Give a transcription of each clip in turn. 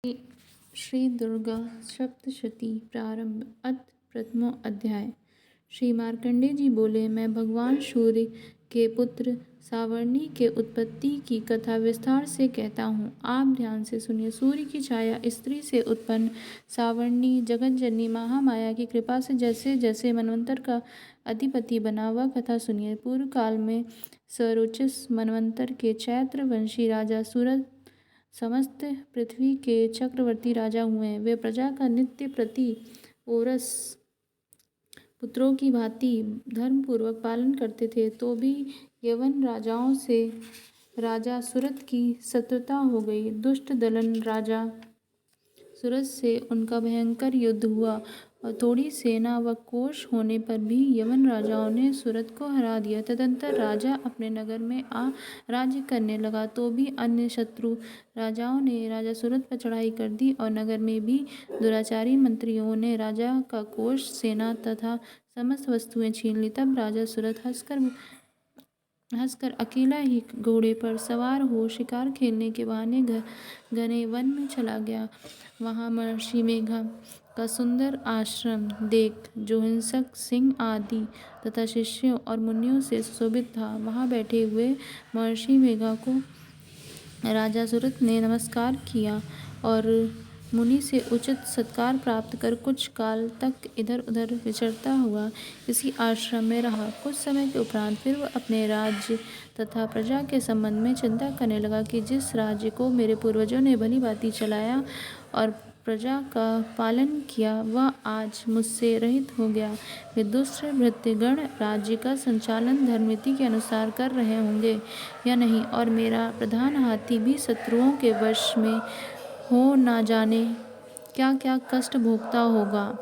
श्री दुर्गा सप्तशती प्रारंभ अथ प्रथमो अध्याय। श्री मार्कंडेय जी बोले, मैं भगवान सूर्य के पुत्र सावर्णी के उत्पत्ति की कथा विस्तार से कहता हूँ। आप ध्यान से सुनिए। सूर्य की छाया स्त्री से उत्पन्न सावर्णी जगतजननी महामाया की कृपा से जैसे जैसे मनवंतर का अधिपति बना, वह कथा सुनिए। पूर्व काल में सरोचिस मनवंतर के चैत्र वंशी राजा सूरज समस्त पृथ्वी के चक्रवर्ती राजा हुए। वे प्रजा का नित्य प्रति ओरस पुत्रों की भांति धर्मपूर्वक पालन करते थे। तो भी यवन राजाओं से राजा सूरत की शत्रुता हो गई। दुष्ट दलन राजा सूरत से उनका भयंकर युद्ध हुआ और थोड़ी सेना व कोष होने पर भी यवन राजाओं ने सूरत को हरा दिया। तदंतर राजा अपने नगर में आ राज्य करने लगा। तो भी अन्य शत्रु राजाओं ने राजा सूरत पर चढ़ाई कर दी और नगर में भी दुराचारी मंत्रियों ने राजा का कोष, सेना तथा समस्त वस्तुएं छीन ली। तब राजा सूरत हंसकर अकेला ही घोड़े पर सवार हो शिकार खेलने के बहाने घने वन में चला गया। वहाँ महर्षि मेघा का सुंदर आश्रम देख, जो हिंसक सिंह आदि तथा शिष्यों और मुनियों से सुशोभित था, वहाँ बैठे हुए महर्षि मेघा को राजा सूरत ने नमस्कार किया और मुनि से उचित सत्कार प्राप्त कर कुछ काल तक इधर उधर विचरता हुआ इसी आश्रम में रहा। कुछ समय के उपरांत फिर वह अपने राज्य तथा प्रजा के संबंध में चिंता करने लगा कि जिस राज्य को मेरे पूर्वजों ने भली भांति चलाया और प्रजा का पालन किया, वह आज मुझसे रहित हो गया। वे दुष्ट भृत्यगण राज्य का संचालन धर्मनीति के अनुसार कर रहे होंगे या नहीं, और मेरा प्रधान हाथी भी शत्रुओं के वश में हो ना जाने क्या क्या कष्ट भोगता होगा।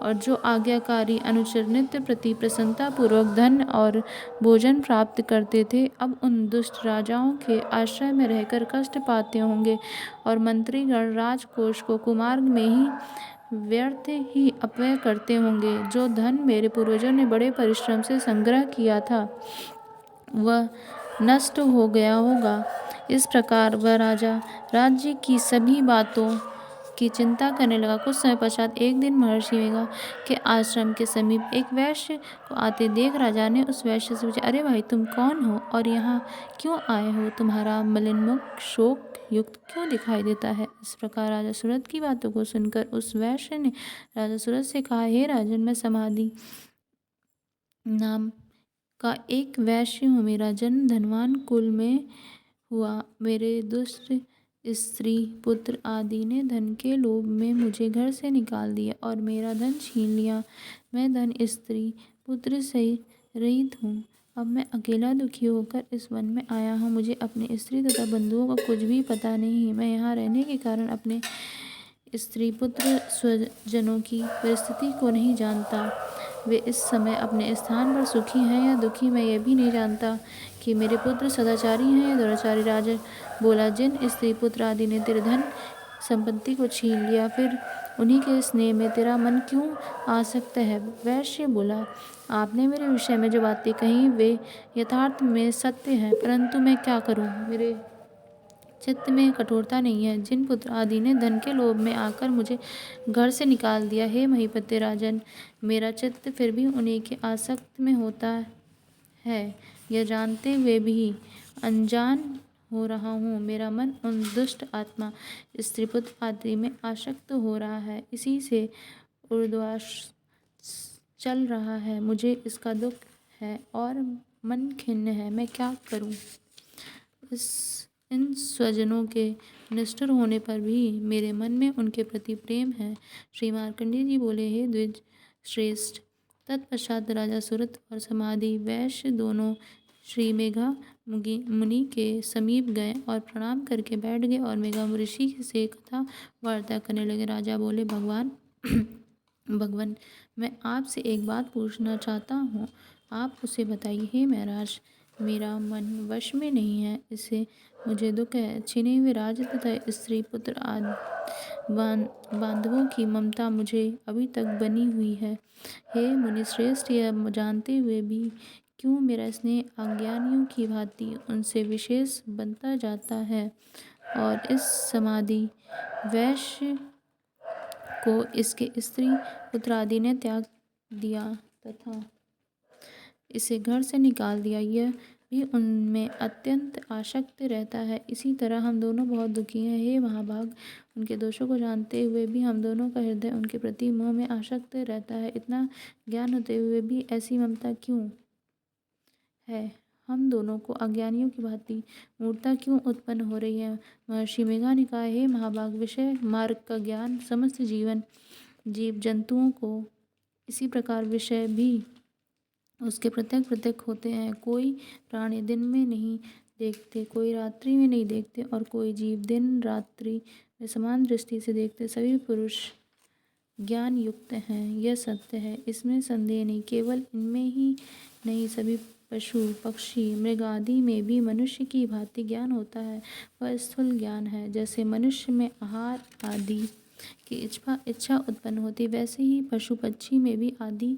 और जो आज्ञाकारी अनुचर नित्य प्रति प्रसन्नता पूर्वक धन और भोजन प्राप्त करते थे, अब उन दुष्ट राजाओं के आश्रय में रहकर कष्ट पाते होंगे। और मंत्रीगण राजकोष को कुमार्ग में ही व्यर्थ ही अपव्यय करते होंगे। जो धन मेरे पूर्वजों ने बड़े परिश्रम से संग्रह किया था, वह नष्ट हो गया होगा। इस प्रकार वह राजा राज्य की सभी बातों की चिंता करने लगा। कुछ समय पश्चात एक दिन महर्षि मेघा के आश्रम के समीप एक वैश्य को आते देख राजा ने उस वैश्य से पूछा, अरे भाई, तुम कौन हो और यहाँ क्यों आए हो? तुम्हारा मलिन मुख शोक युक्त क्यों दिखाई देता है? इस प्रकार राजा सूरत की बातों को सुनकर उस वैश्य ने राजा सूरत से कहा, हे राजन, मैं समाधि नाम का एक वैश्य हूँ। मेरा जन्म धनवान कुल में हुआ। मेरे दुष्ट स्त्री पुत्र आदि ने धन के लोभ में मुझे घर से निकाल दिया और मेरा धन छीन लिया। मैं धन स्त्री पुत्र से रहित हूँ। अब मैं अकेला दुखी होकर इस वन में आया हूँ। मुझे अपने स्त्री तथा बंधुओं का कुछ भी पता नहीं। मैं यहाँ रहने के कारण अपने स्त्री पुत्र स्वजनों की परिस्थिति को नहीं जानता। वे इस समय अपने स्थान पर सुखी हैं या दुखी, मैं यह भी नहीं जानता कि मेरे पुत्र सदाचारी हैं या दुराचारी। राजा बोला, जिन स्त्री पुत्र आदि ने तेरे धन संपत्ति को छीन लिया, फिर उन्हीं के स्नेह में तेरा मन क्यों आसक्त है? वैश्य बोला, आपने मेरे विषय में जो बातें कही वे यथार्थ में सत्य हैं, परंतु मैं क्या करूं? मेरे चित्त में कठोरता नहीं है। जिन पुत्र आदि ने धन के लोभ में आकर मुझे घर से निकाल दिया, हे महीपति राजन, मेरा चित्त फिर भी उन्हीं के आसक्त में होता है। यह जानते हुए भी अनजान हो रहा हूँ। मेरा मन उन दुष्ट आत्मा स्त्री पुत्र आदि में आसक्त हो रहा है। इसी से ऊर्ध्वास चल रहा है। मुझे इसका दुख है और मन खिन्न है। मैं क्या करूँ? इन स्वजनों के निष्ठुर होने पर भी मेरे मन में उनके प्रति प्रेम है। श्री मार्कंडेय जी बोले, हे द्विज श्रेष्ठ। तत्पश्चात राजा सूरत और समाधि वैश्य दोनों श्री मेघा मुनि के समीप गए और प्रणाम करके बैठ गए और मेघा ऋषि से कथा वार्ता करने लगे। राजा बोले, भगवान, मैं आपसे एक बात पूछना चाहता हूँ, आप उसे बताइए। हे महाराज, मेरा मन वश में नहीं है, इससे मुझे दुख है। छिने हुए राज्य तथा स्त्री पुत्र आदि बांधवों की ममता मुझे अभी तक बनी हुई है। हे मुनि श्रेष्ठ, यह जानते हुए भी क्यों मेरा स्नेह अज्ञानियों की भांति उनसे विशेष बनता जाता है? और इस समाधि वैश्य को इसके स्त्री पुत्रादि ने त्याग दिया तथा इसे घर से निकाल दिया। यह भी उनमें अत्यंत आसक्त रहता है। इसी तरह हम दोनों बहुत दुखी हैं। हे महाभाग, उनके दोषों को जानते हुए भी हम दोनों का हृदय उनके प्रति मोह में आसक्त रहता है। इतना ज्ञान होते हुए भी ऐसी ममता क्यों है? हम दोनों को अज्ञानियों की भांति मूर्खता क्यों उत्पन्न हो रही है? महर्षि मेघा ने कहा, हे महाभाग, विषय मार्ग का ज्ञान समस्त जीव जंतुओं को इसी प्रकार विषय भी उसके प्रत्येक प्रत्येक होते हैं। कोई प्राणी दिन में नहीं देखते, कोई रात्रि में नहीं देखते और कोई जीव दिन रात्रि में समान दृष्टि से देखते। सभी पुरुष ज्ञान युक्त हैं, यह सत्य है, इसमें संदेह नहीं। केवल इनमें ही नहीं, सभी पशु पक्षी मृग आदि में भी मनुष्य की भांति ज्ञान होता है। वह स्थूल ज्ञान है। जैसे मनुष्य में आहार आदि की इच्छा उत्पन्न होती, वैसे ही पशु पक्षी में भी आदि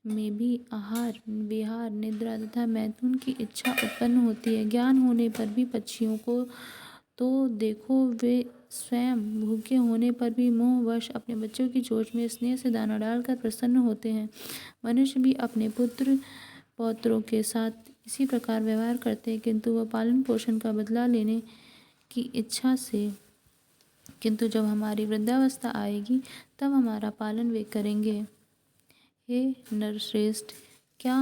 में भी आहार विहार निद्रा तथा मैथुन की इच्छा उत्पन्न होती है। ज्ञान होने पर भी पक्षियों को तो देखो, वे स्वयं भूखे होने पर भी मोहवश अपने बच्चों की चोंच में स्नेह से दाना डालकर प्रसन्न होते हैं। मनुष्य भी अपने पुत्र पौत्रों के साथ इसी प्रकार व्यवहार करते हैं, किंतु वह पालन पोषण का बदला लेने की इच्छा से। किंतु जब हमारी वृद्धावस्था आएगी तब हमारा पालन वे करेंगे। हे नरश्रेष्ठ, क्या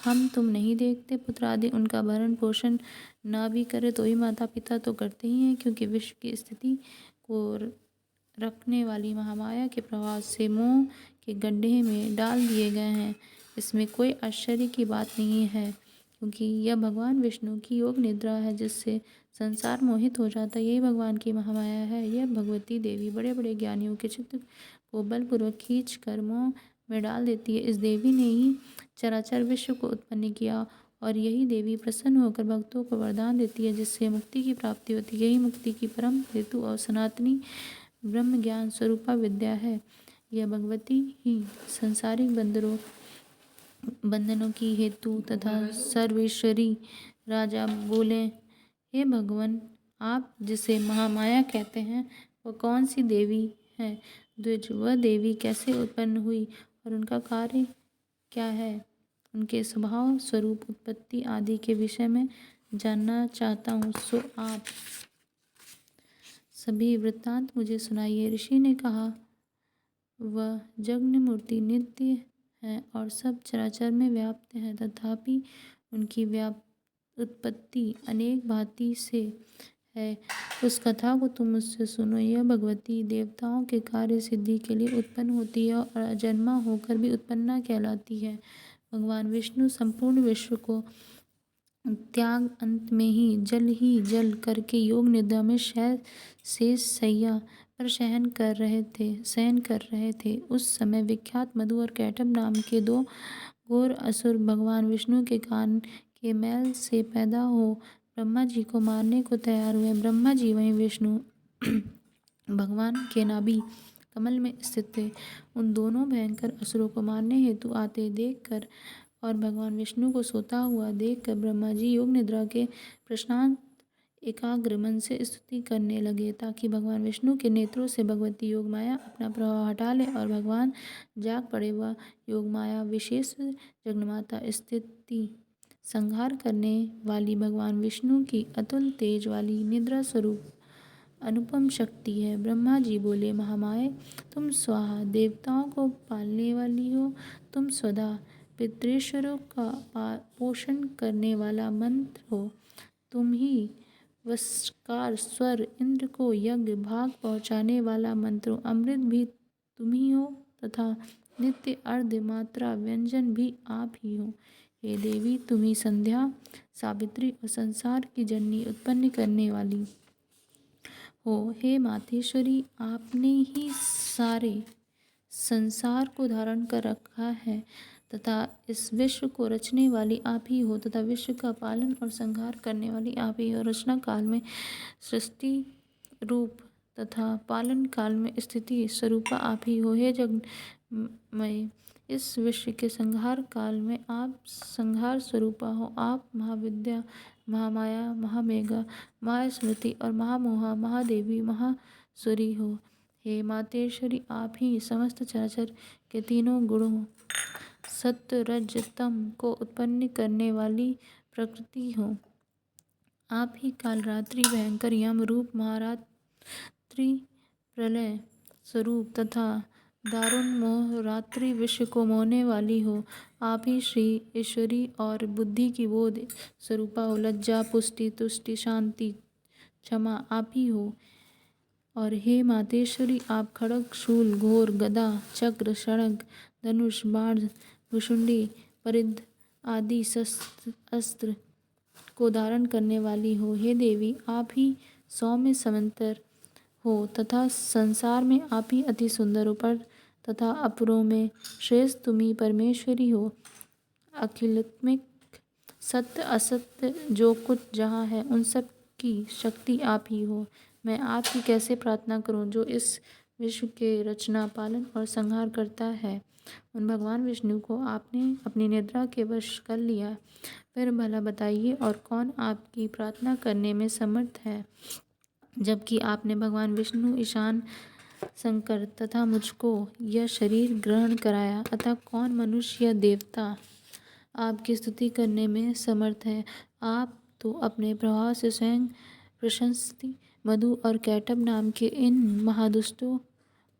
हम तुम नहीं देखते? पुत्र आदि उनका भरण पोषण न भी करे तो ही माता पिता तो करते ही हैं, क्योंकि विश्व की स्थिति को रखने वाली महामाया के प्रभाव से मोह के गड्ढे में डाल दिए गए हैं। इसमें कोई आश्चर्य की बात नहीं है, क्योंकि यह भगवान विष्णु की योग निद्रा है जिससे संसार मोहित हो जाता है। यही भगवान की महामाया है। यह भगवती देवी बड़े बड़े ज्ञानियों के चित्त को बलपूर्वक खींच कर मोह में डाल देती है। इस देवी ने ही चराचर विश्व को उत्पन्न किया और यही देवी प्रसन्न होकर भक्तों को वरदान देती है जिससे मुक्ति की प्राप्ति होती है। यही मुक्ति की परम हेतु और सनातनी ब्रह्म ज्ञान स्वरूपा विद्या है। यह भगवती ही संसारिक बंधनों की हेतु तथा सर्वेश्वरी। राजा बोले, हे भगवान, आप जिसे महामाया कहते हैं वह कौन सी देवी है? द्विज, वह देवी कैसे उत्पन्न हुई और उनका कार्य क्या है? उनके स्वभाव स्वरूप उत्पत्ति आदि के विषय में जानना चाहता हूँ, सो आप सभी वृत्तांत मुझे सुनाइए। ऋषि ने कहा, वह जगन मूर्ति नित्य है और सब चराचर में व्याप्त है, तथापि उनकी उत्पत्ति अनेक भांति से है। उस कथा को तुम मुझसे सुनो। यह भगवती देवताओं के कार्य सिद्धि के लिए उत्पन्न होती है और अजन्मा होकर भी उत्पन्ना कहलाती है। भगवान विष्णु संपूर्ण विश्व को त्याग अंत में ही जल करके योग निद्रा में शेष शैया पर शयन कर रहे थे। उस समय विख्यात मधु और कैटभ नाम के दो घोर असुर भगवान विष्णु के कान के मैल से पैदा हो ब्रह्मा जी को मारने को तैयार हुए। ब्रह्मा जी वहीं विष्णु भगवान के नाभि कमल में स्थित थे। उन दोनों भयंकर असुरों को मारने हेतु आते देखकर और भगवान विष्णु को सोता हुआ देखकर ब्रह्मा जी योग निद्रा के प्रशांत एकाग्र मन से स्तुति करने लगे, ताकि भगवान विष्णु के नेत्रों से भगवती योग माया अपना प्रभाव हटा ले और भगवान जाग पड़े। वह योग माया विशेष जगन्माता स्थिति संहार करने वाली भगवान विष्णु की अतुल तेज वाली निद्रा स्वरूप अनुपम शक्ति है। ब्रह्मा जी बोले, महामाये, तुम स्वाहा देवताओं को पालने वाली हो, तुम स्वधा पितृश्वरों का पोषण करने वाला मंत्र हो, तुम ही वस्कार स्वर इंद्र को यज्ञ भाग पहुँचाने वाला मंत्र हो, अमृत भी तुम ही हो तथा नित्य अर्ध मात्रा व्यंजन भी आप ही हो। हे देवी, तुम ही संध्या सावित्री और संसार की जननी उत्पन्न करने वाली हो। हे मातेश्वरी, आपने ही सारे संसार को धारण कर रखा है तथा इस विश्व को रचने वाली आप ही हो तथा विश्व का पालन और संहार करने वाली आप ही हो। रचना काल में सृष्टि रूप तथा पालन काल में स्थिति स्वरूपा आप ही हो। हे जगन्मय, इस विश्व के संहार काल में आप संहार स्वरूपा हो। आप महाविद्या महामाया, महामेघा, महास्मृति और महामोहा, महादेवी, महासुरी हो। हे मातेश्वरी, आप ही समस्त चराचर के तीनों गुणों सत्व रज तम को उत्पन्न करने वाली प्रकृति हो। आप ही कालरात्रि, भयंकर यम रूप, महारात्रि, प्रलय स्वरूप तथा दारुण मोह रात्रि विश्व को मोहने वाली हो। आप ही श्री ईश्वरी और बुद्धि की बोध स्वरूपा हो। लज्जा, पुष्टि, तुष्टि, शांति, क्षमा आप ही हो। और हे मातेश्वरी, आप खड्ग, शूल, घोर, गदा, चक्र, षड्ग, धनुष, बाण, भुशुंडी, परिध आदि अस्त्र को धारण करने वाली हो। हे देवी, आप ही सौम्य समंतर हो तथा संसार में आप ही अति सुंदर ऊपर तथा अपरों में श्रेष्ठ तुम ही परमेश्वरी हो। अखिलात्मिक सत्य असत्य जो कुछ जहाँ है उन सब की शक्ति आप ही हो। मैं आपकी कैसे प्रार्थना करूं जो इस विश्व के रचना, पालन और संहार करता है। उन भगवान विष्णु को आपने अपनी निद्रा के वश कर लिया। फिर भला बताइए, और कौन आपकी प्रार्थना करने में समर्थ है, जबकि आपने भगवान विष्णु, ईशान, शंकर तथा मुझको यह शरीर ग्रहण कराया। अतः कौन मनुष्य या देवता आपकी स्तुति करने में समर्थ है। आप तो अपने प्रभाव से स्वयं प्रशंसित मधु और कैटभ नाम के इन महादुष्टों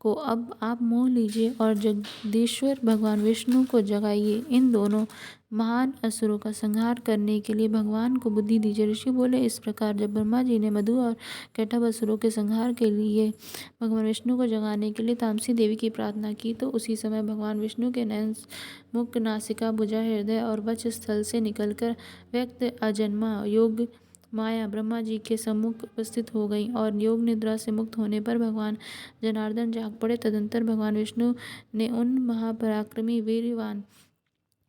को अब आप मोह लीजिए और जगदीश्वर भगवान विष्णु को जगाइए। इन दोनों महान असुरों का संहार करने के लिए भगवान को बुद्धि दीजिए। ऋषि बोले, इस प्रकार जब ब्रह्मा जी ने मधु और कैटभ असुरों के संहार के लिए भगवान विष्णु को जगाने के लिए तामसी देवी की प्रार्थना की, तो उसी समय भगवान विष्णु के नयन, मुख, नासिका, भुजा, हृदय और वक्ष स्थल से निकलकर व्यक्त अजन्मा योग माया ब्रह्मा जी के सम्मुख उपस्थित हो गई और योग निद्रा से मुक्त होने पर भगवान जनार्दन जाग पड़े। तदंतर भगवान विष्णु ने उन महापराक्रमी वीरवान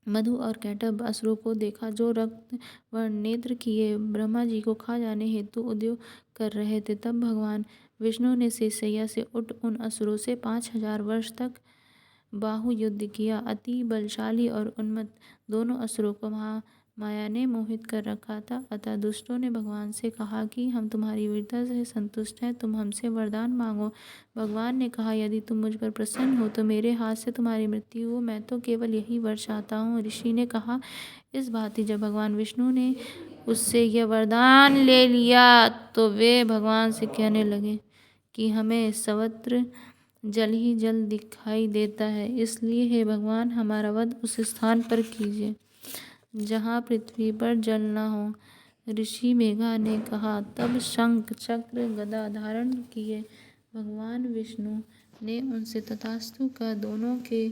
मधु और कैटभ असुरों को देखा, जो रक्त वर्ण नेत्र किए ब्रह्मा जी को खा जाने हेतु उद्योग कर रहे थे। तब भगवान विष्णु ने शेषशैया से उठ उन असुरों से 5000 वर्ष तक बाहु युद्ध किया। अति बलशाली और उन्मत्त दोनों असुरों को माया ने मोहित कर रखा था। अतः दुष्टों ने भगवान से कहा कि हम तुम्हारी वीरता से संतुष्ट हैं, तुम हमसे वरदान मांगो। भगवान ने कहा, यदि तुम मुझ पर प्रसन्न हो तो मेरे हाथ से तुम्हारी मृत्यु हो, मैं तो केवल यही वर चाहता हूँ। ऋषि ने कहा, इस भांति जब भगवान विष्णु ने उससे यह वरदान ले लिया तो वे भगवान से कहने लगे कि हमें सर्वत्र जल ही जल दिखाई देता है, इसलिए हे भगवान, हमारा वध उस स्थान पर कीजिए जहाँ पृथ्वी पर जल न हो। ऋषि मेघा ने कहा, तब शंख, चक्र, गदा धारण किए भगवान विष्णु ने उनसे तथास्तु कहा दोनों के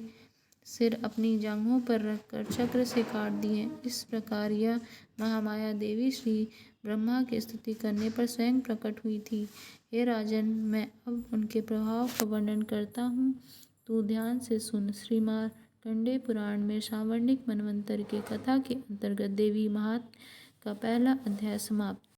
सिर अपनी जांघों पर रखकर चक्र से काट दिए। इस प्रकार यह महामाया देवी श्री ब्रह्मा की स्तुति करने पर स्वयं प्रकट हुई थी। हे राजन, मैं अब उनके प्रभाव का वर्णन करता हूँ, तू ध्यान से सुन। श्री मार्कंडेय पुराण में सावर्णिक मनवंतर के कथा के अंतर्गत देवी महात्म्य का पहला अध्याय समाप्त।